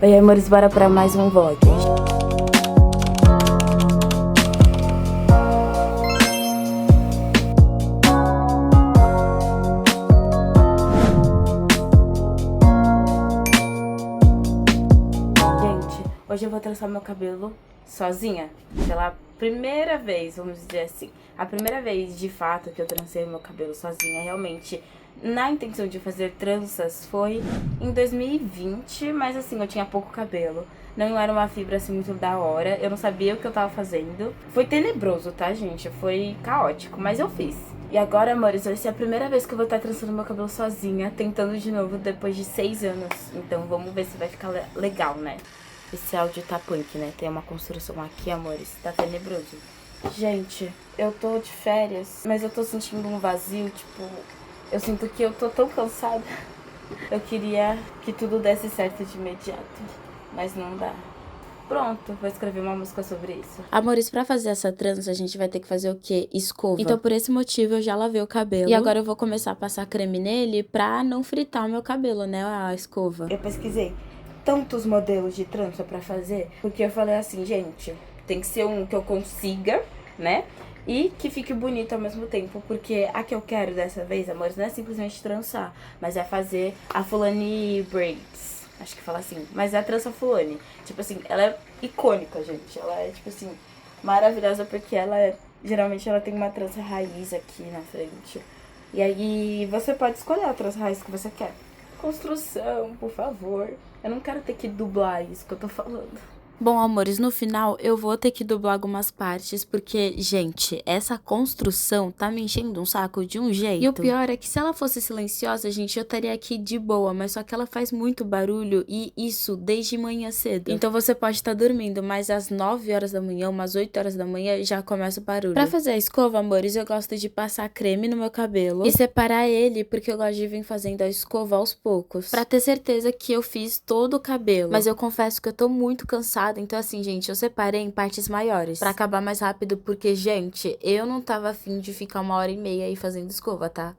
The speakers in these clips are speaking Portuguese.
Oi, amores, bora pra mais um vlog. Gente, hoje eu vou trançar meu cabelo sozinha. Pela primeira vez, vamos dizer assim. A primeira vez, de fato, que eu trancei meu cabelo sozinha, realmente, na intenção de fazer tranças, foi em 2020, mas assim, eu tinha pouco cabelo. Não era uma fibra assim muito da hora, eu não sabia o que eu tava fazendo. Foi tenebroso, tá, gente? Foi caótico, mas eu fiz. E agora, amores, vai ser a primeira vez que eu vou estar trançando meu cabelo sozinha, tentando de novo depois de 6 anos. Então vamos ver se vai ficar legal, né? Esse áudio tá punk, né? Tem uma construção aqui, amores, tá tenebroso. Gente, eu tô de férias, mas eu tô sentindo um vazio, tipo... Eu sinto que eu tô tão cansada. Eu queria que tudo desse certo de imediato, mas não dá. Pronto, vou escrever uma música sobre isso. Amores, pra fazer essa trança, a gente vai ter que fazer o quê? Escova. Então, por esse motivo, eu já lavei o cabelo. E agora eu vou começar a passar creme nele pra não fritar o meu cabelo, né? A escova. Eu pesquisei tantos modelos de trança pra fazer, porque eu falei assim, gente, tem que ser um que eu consiga, né? E que fique bonito ao mesmo tempo, porque a que eu quero dessa vez, amores, não é simplesmente trançar, mas é fazer a Fulani Braids. Acho que fala assim, mas é a trança Fulani. Tipo assim, ela é icônica, gente. Ela é, tipo assim, maravilhosa porque ela é... Geralmente ela tem uma trança raiz aqui na frente. E aí você pode escolher a trança raiz que você quer. Construção, por favor. Eu não quero ter que dublar isso que eu tô falando. Bom, amores, no final eu vou ter que dublar algumas partes, porque, gente, essa construção tá me enchendo um saco de um jeito. E o pior é que se ela fosse silenciosa, gente, eu estaria aqui de boa, mas só que ela faz muito barulho e isso desde manhã cedo. Então você pode estar dormindo, mas às 9 horas da manhã, umas 8 horas da manhã, já começa o barulho. Pra fazer a escova, amores, eu gosto de passar creme no meu cabelo e separar ele, porque eu gosto de vir fazendo a escova aos poucos, pra ter certeza que eu fiz todo o cabelo. Mas eu confesso que eu tô muito cansada. Então assim, gente, eu separei em partes maiores pra acabar mais rápido, porque, gente, eu não tava afim de ficar 1h30 aí fazendo escova, tá?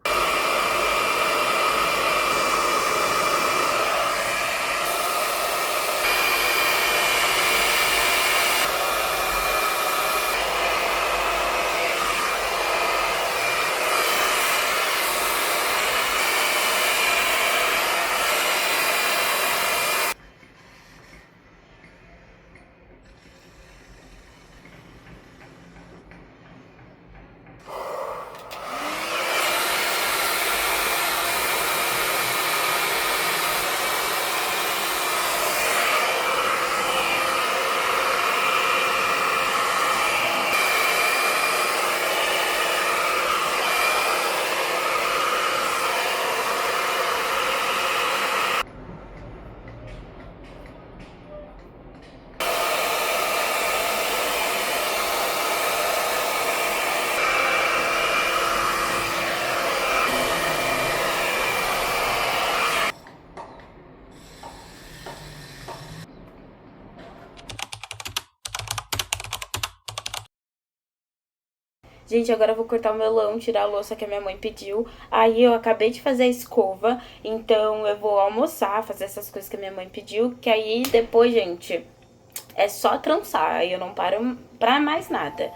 Gente, agora eu vou cortar o melão, tirar a louça que a minha mãe pediu. Aí eu acabei de fazer a escova, então eu vou almoçar, fazer essas coisas que a minha mãe pediu. Que aí depois, gente, é só trançar, aí eu não paro pra mais nada.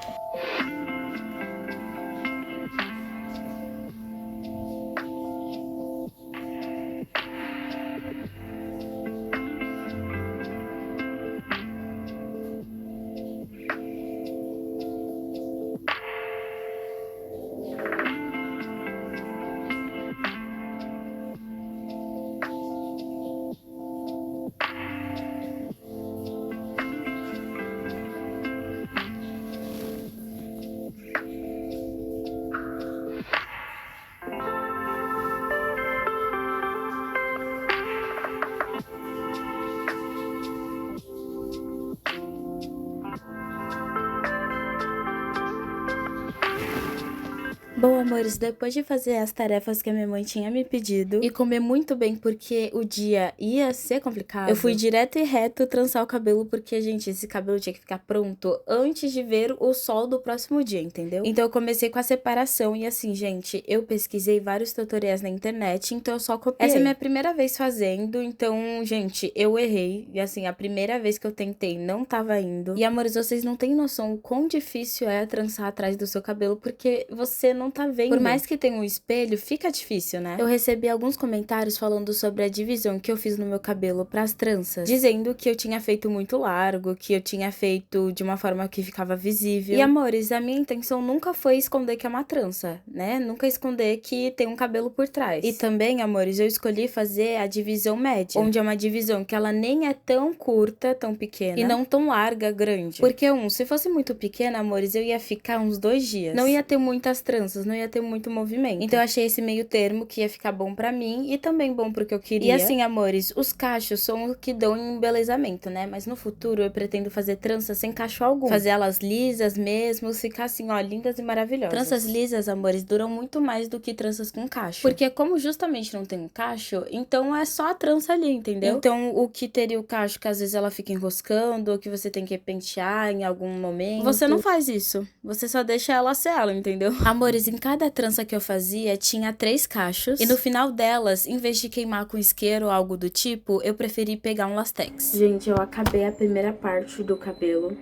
Bom, amores, depois de fazer as tarefas que a minha mãe tinha me pedido e comer muito bem porque o dia ia ser complicado, eu fui direto e reto trançar o cabelo porque, gente, esse cabelo tinha que ficar pronto antes de ver o sol do próximo dia, entendeu? Então eu comecei com a separação e assim, gente, eu pesquisei vários tutoriais na internet, então eu só copiei. Essa é a minha primeira vez fazendo, então, gente, eu errei. E assim, a primeira vez que eu tentei não tava indo. E, amores, vocês não têm noção o quão difícil é trançar atrás do seu cabelo porque você não tá vendo. Por mais que tenha um espelho, fica difícil, né? Eu recebi alguns comentários falando sobre a divisão que eu fiz no meu cabelo pras tranças, dizendo que eu tinha feito muito largo, que eu tinha feito de uma forma que ficava visível. E, amores, a minha intenção nunca foi esconder que é uma trança, né? Nunca esconder que tem um cabelo por trás. E também, amores, eu escolhi fazer a divisão média, onde é uma divisão que ela nem é tão curta, tão pequena, e não tão larga, grande. Porque, se fosse muito pequena, amores, eu ia ficar uns 2 dias. Não ia ter muitas tranças, não ia ter muito movimento. Então eu achei esse meio termo que ia ficar bom pra mim e também bom pro que eu queria. E assim, amores, os cachos são o que dão embelezamento, né? Mas no futuro eu pretendo fazer tranças sem cacho algum. Fazer elas lisas mesmo, ficar assim, ó, lindas e maravilhosas. Tranças lisas, amores, duram muito mais do que tranças com cacho. Porque como justamente não tem um cacho, então é só a trança ali, entendeu? Então o que teria o cacho que às vezes ela fica enroscando ou que você tem que pentear em algum momento, você não faz isso. Você só deixa ela ser ela, entendeu? Amores, em cada trança que eu fazia, tinha 3 cachos. E no final delas, em vez de queimar com isqueiro ou algo do tipo, eu preferi pegar um lastex. Gente, eu acabei a primeira parte do cabelo.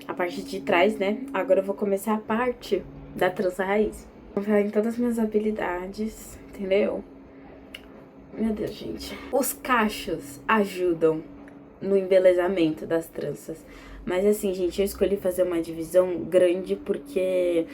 A parte de trás, né? Agora eu vou começar a parte da trança raiz. Vou falar em todas as minhas habilidades, entendeu? Meu Deus, gente. Os cachos ajudam no embelezamento das tranças. Mas assim, gente, eu escolhi fazer uma divisão grande porque...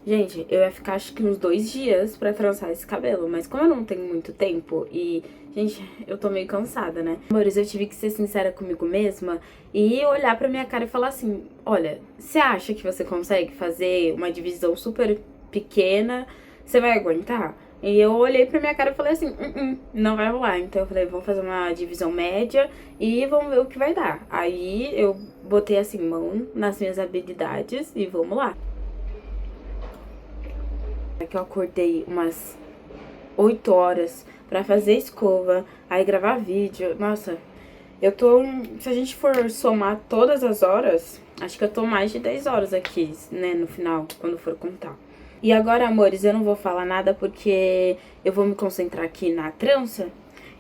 Gente, eu ia ficar acho que uns 2 dias pra trançar esse cabelo, mas como eu não tenho muito tempo e, gente, eu tô meio cansada, né? Amores, eu tive que ser sincera comigo mesma e olhar pra minha cara e falar assim, olha, você acha que você consegue fazer uma divisão super pequena? Você vai aguentar? E eu olhei pra minha cara e falei assim, não vai rolar. Então eu falei, vamos fazer uma divisão média e vamos ver o que vai dar. Aí eu botei assim, mão nas minhas habilidades e vamos lá. Que eu acordei umas 8 horas pra fazer escova, aí gravar vídeo. Nossa, eu tô... Se a gente for somar todas as horas, acho que eu tô mais de 10 horas aqui, né, no final, quando for contar. E agora, amores, eu não vou falar nada porque eu vou me concentrar aqui na trança.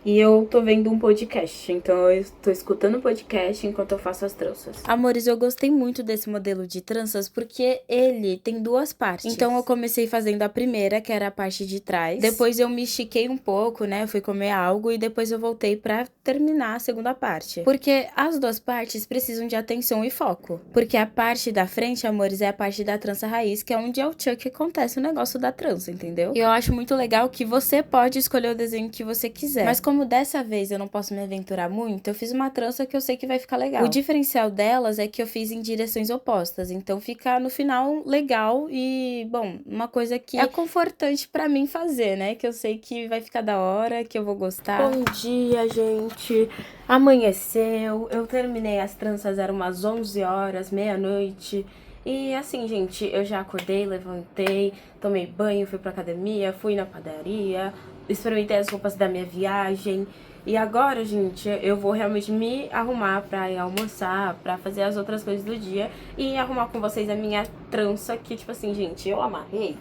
E eu tô vendo um podcast, então eu tô escutando o podcast enquanto eu faço as tranças. Amores, eu gostei muito desse modelo de tranças porque ele tem 2 partes. Então eu comecei fazendo a primeira, que era a parte de trás. Depois eu me estiquei um pouco, né, eu fui comer algo e depois eu voltei pra terminar a segunda parte. Porque as 2 partes precisam de atenção e foco. Porque a parte da frente, amores, é a parte da trança raiz, que é onde é o tchan que acontece o negócio da trança, entendeu? E eu acho muito legal que você pode escolher o desenho que você quiser. Mas como dessa vez eu não posso me aventurar muito, eu fiz uma trança que eu sei que vai ficar legal. O diferencial delas é que eu fiz em direções opostas, então fica no final legal e, bom, uma coisa que é confortante pra mim fazer, né? Que eu sei que vai ficar da hora, que eu vou gostar. Bom dia, gente! Amanheceu, eu terminei as tranças, eram umas 11 horas, meia-noite. E assim, gente, eu já acordei, levantei, tomei banho, fui pra academia, fui na padaria, experimentei as roupas da minha viagem. E agora, gente, eu vou realmente me arrumar pra ir almoçar, pra fazer as outras coisas do dia e arrumar com vocês a minha trança, que tipo assim, gente, eu amarrei,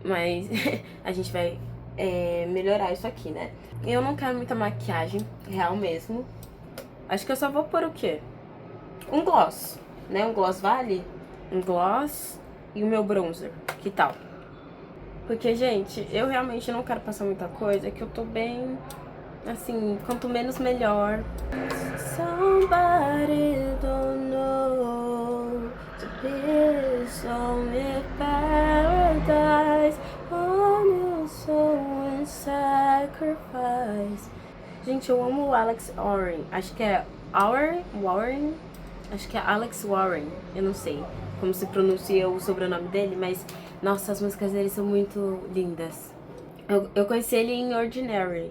mas a gente vai melhorar isso aqui, né? Eu não quero muita maquiagem, real mesmo. Acho que eu só vou pôr o quê? Um gloss, né? Um gloss vale? Um gloss e o meu bronzer, que tal? Porque, gente, eu realmente não quero passar muita coisa, que eu tô bem, assim, quanto menos melhor. Somebody don't know to be so in paradise on your soul and sacrifice. Gente, eu amo o Alex Warren. Acho que é Warren? Acho que é Alex Warren. Eu não sei como se pronuncia o sobrenome dele, mas... Nossa, as músicas dele são muito lindas. Eu conheci ele em Ordinary,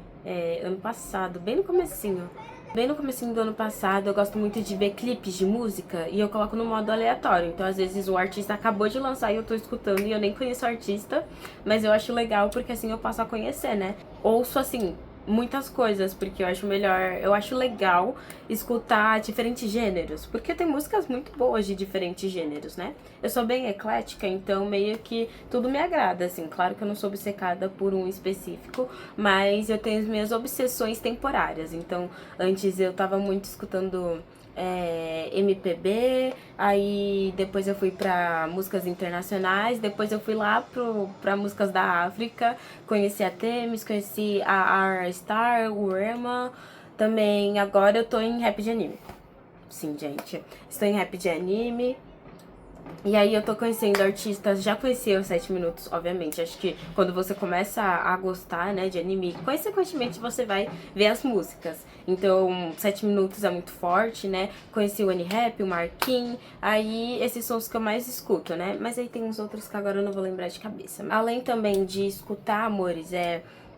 ano passado, bem no comecinho. Bem no comecinho do ano passado, eu gosto muito de ver clipes de música e eu coloco no modo aleatório. Então, às vezes, o artista acabou de lançar e eu tô escutando e eu nem conheço o artista, mas eu acho legal porque assim eu passo a conhecer, né? Ouço, assim, muitas coisas, porque eu acho melhor, eu acho legal escutar diferentes gêneros, porque tem músicas muito boas de diferentes gêneros, né? Eu sou bem eclética, então meio que tudo me agrada, assim. Claro que eu não sou obcecada por um específico, mas eu tenho as minhas obsessões temporárias. Então, antes eu tava muito escutando MPB, aí depois eu fui pra músicas internacionais, depois eu fui lá pra músicas da África, conheci a Temis, conheci a R-Star, o Rema, também agora eu tô em rap de anime. Sim, gente, estou em rap de anime. E aí eu tô conhecendo artistas, já conheci os 7 minutos, obviamente. Acho que quando você começa a gostar, né, de anime, consequentemente você vai ver as músicas. Então, 7 minutos é muito forte, né? Conheci o N-Rap, o Marquinhos, aí esses são os que eu mais escuto, né? Mas aí tem uns outros que agora eu não vou lembrar de cabeça. Além também de escutar, amores,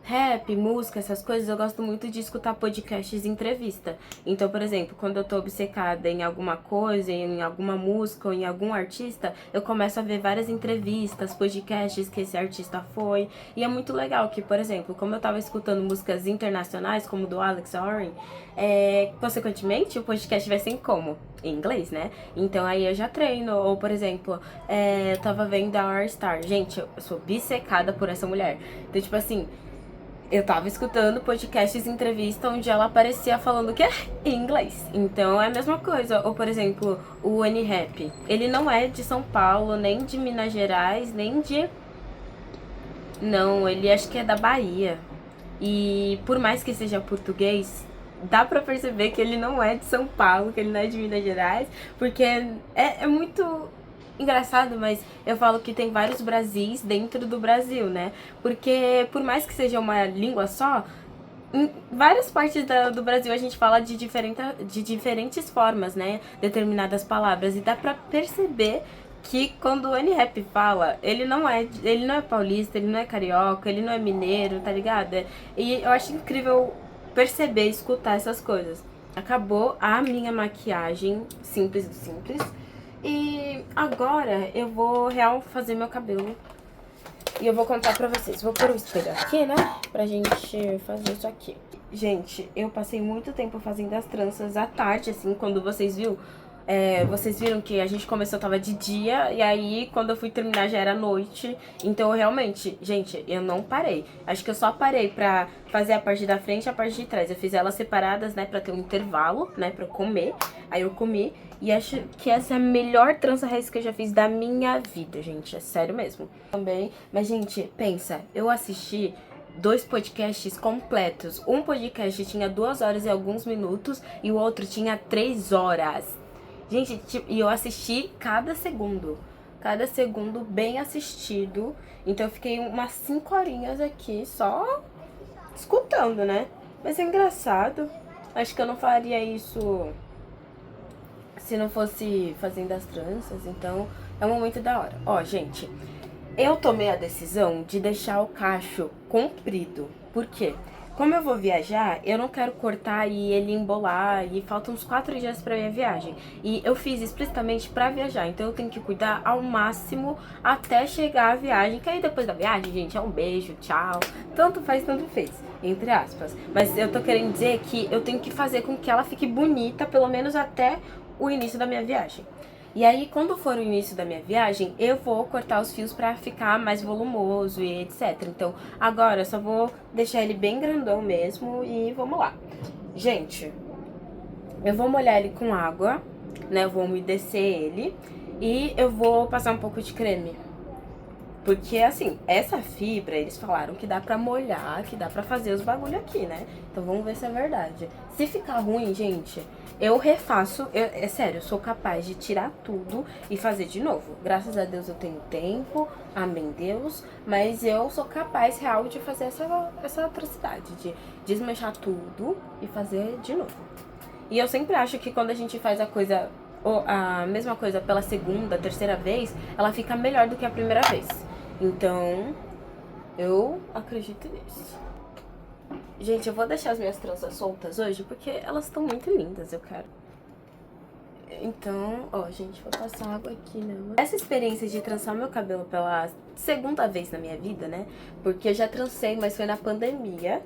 rap, música, essas coisas, eu gosto muito de escutar podcasts e entrevista. Então, por exemplo, quando eu tô obcecada em alguma coisa, em alguma música ou em algum artista, eu começo a ver várias entrevistas, podcasts que esse artista foi. E é muito legal que, por exemplo, como eu tava escutando músicas internacionais, como do Alex Oren, consequentemente, o podcast vai ser em como? Em inglês, né? Então aí eu já treino. Ou, por exemplo, eu tava vendo a R-Star. Gente, eu sou obcecada por essa mulher. Então, tipo assim, eu tava escutando podcasts e entrevista onde ela aparecia falando que é em inglês. Então é a mesma coisa. Ou, por exemplo, o N-Rap. Ele não é de São Paulo, nem de Minas Gerais, nem de... Não, ele acho que é da Bahia. E por mais que seja português, dá pra perceber que ele não é de São Paulo, que ele não é de Minas Gerais, porque é muito engraçado, mas eu falo que tem vários Brasis dentro do Brasil, né? Porque por mais que seja uma língua só, em várias partes do Brasil a gente fala de diferentes formas, né? Determinadas palavras. E dá pra perceber que quando o N-Rap fala, ele não é paulista, ele não é carioca, ele não é mineiro, tá ligado? E eu acho incrível perceber, escutar essas coisas. Acabou a minha maquiagem simples do simples. E agora eu vou real fazer meu cabelo. E eu vou contar pra vocês. Vou pôr o espelho aqui, né? Pra gente fazer isso aqui. Gente, eu passei muito tempo fazendo as tranças à tarde, assim, quando vocês viram que a gente começou, tava de dia, e aí quando eu fui terminar já era noite. Então, realmente, gente, eu não parei. Acho que eu só parei pra fazer a parte da frente e a parte de trás. Eu fiz elas separadas, né, pra ter um intervalo, né, pra eu comer. Aí eu comi. E acho que essa é a melhor trança raiz que eu já fiz da minha vida, gente. É sério mesmo. Também. Mas, gente, pensa, eu assisti 2 podcasts completos. Um podcast tinha 2 horas e alguns minutos e o outro tinha 3 horas. Gente, e eu assisti cada segundo. Cada segundo bem assistido. Então eu fiquei umas 5 horinhas aqui só escutando, né? Mas é engraçado. Acho que eu não faria isso se não fosse fazendo as tranças. Então é um momento da hora. Ó, gente, eu tomei a decisão de deixar o cacho comprido. Por quê? Como eu vou viajar, eu não quero cortar e ele embolar, e faltam uns 4 dias pra minha viagem. E eu fiz explicitamente pra viajar, então eu tenho que cuidar ao máximo até chegar a viagem. Que aí depois da viagem, gente, é um beijo, tchau. Tanto faz, tanto fez, entre aspas. Mas eu tô querendo dizer que eu tenho que fazer com que ela fique bonita, pelo menos até o início da minha viagem. E aí, quando for o início da minha viagem, eu vou cortar os fios pra ficar mais volumoso e etc. Então, agora eu só vou deixar ele bem grandão mesmo e vamos lá. Gente, eu vou molhar ele com água, né? Eu vou umedecer ele e eu vou passar um pouco de creme. Porque, assim, essa fibra, eles falaram que dá pra molhar, que dá pra fazer os bagulho aqui, né? Então vamos ver se é verdade. Se ficar ruim, gente, eu refaço. É sério, eu sou capaz de tirar tudo e fazer de novo. Graças a Deus eu tenho tempo, amém Deus. Mas eu sou capaz, real, de fazer essa atrocidade, de desmanchar tudo e fazer de novo. E eu sempre acho que quando a gente faz a mesma coisa pela segunda, terceira vez, ela fica melhor do que a primeira vez. Então, eu acredito nisso. Gente, eu vou deixar as minhas tranças soltas hoje porque elas estão muito lindas, eu quero. Então, ó, gente, vou passar água aqui nela. Essa experiência de trançar meu cabelo pela segunda vez na minha vida, né? Porque eu já trancei, mas foi na pandemia.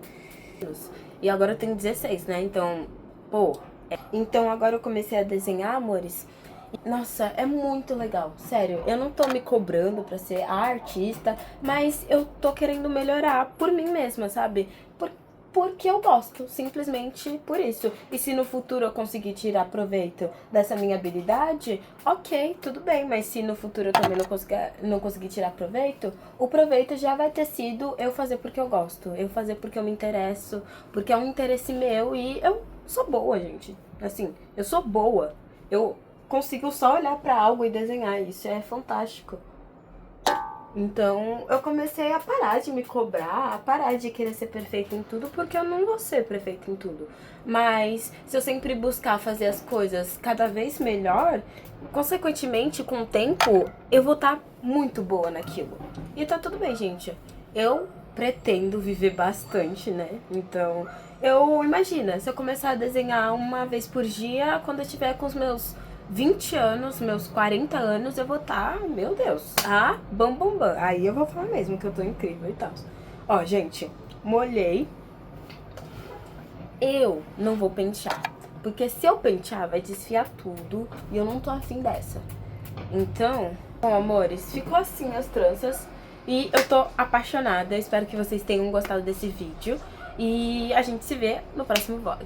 E agora eu tenho 16, né? Então, pô. Então agora eu comecei a desenhar, amores. Nossa, é muito legal, sério. Eu não tô me cobrando pra ser a artista, mas eu tô querendo melhorar por mim mesma, sabe? Porque eu gosto, simplesmente por isso. E se no futuro eu conseguir tirar proveito dessa minha habilidade, ok, tudo bem. Mas se no futuro eu também não conseguir tirar proveito, o proveito já vai ter sido eu fazer porque eu gosto, eu fazer porque eu me interesso, porque é um interesse meu e eu sou boa, gente. Assim, eu sou boa. Eu consigo só olhar pra algo e desenhar, isso é fantástico. Então, eu comecei a parar de me cobrar, a parar de querer ser perfeita em tudo, porque eu não vou ser perfeita em tudo. Mas, se eu sempre buscar fazer as coisas cada vez melhor, consequentemente, com o tempo, eu vou estar muito boa naquilo. E tá tudo bem, gente. Eu pretendo viver bastante, né? Então, imagina, se eu começar a desenhar uma vez por dia, quando eu tiver com os meus 20 anos, meus 40 anos, eu vou estar, meu Deus, bam, bam, bam. Aí eu vou falar mesmo que eu tô incrível e tal. Ó, gente, molhei. Eu não vou pentear, porque se eu pentear, vai desfiar tudo e eu não tô afim dessa. Então, bom, amores, ficou assim as tranças e eu tô apaixonada. Espero que vocês tenham gostado desse vídeo e a gente se vê no próximo vlog.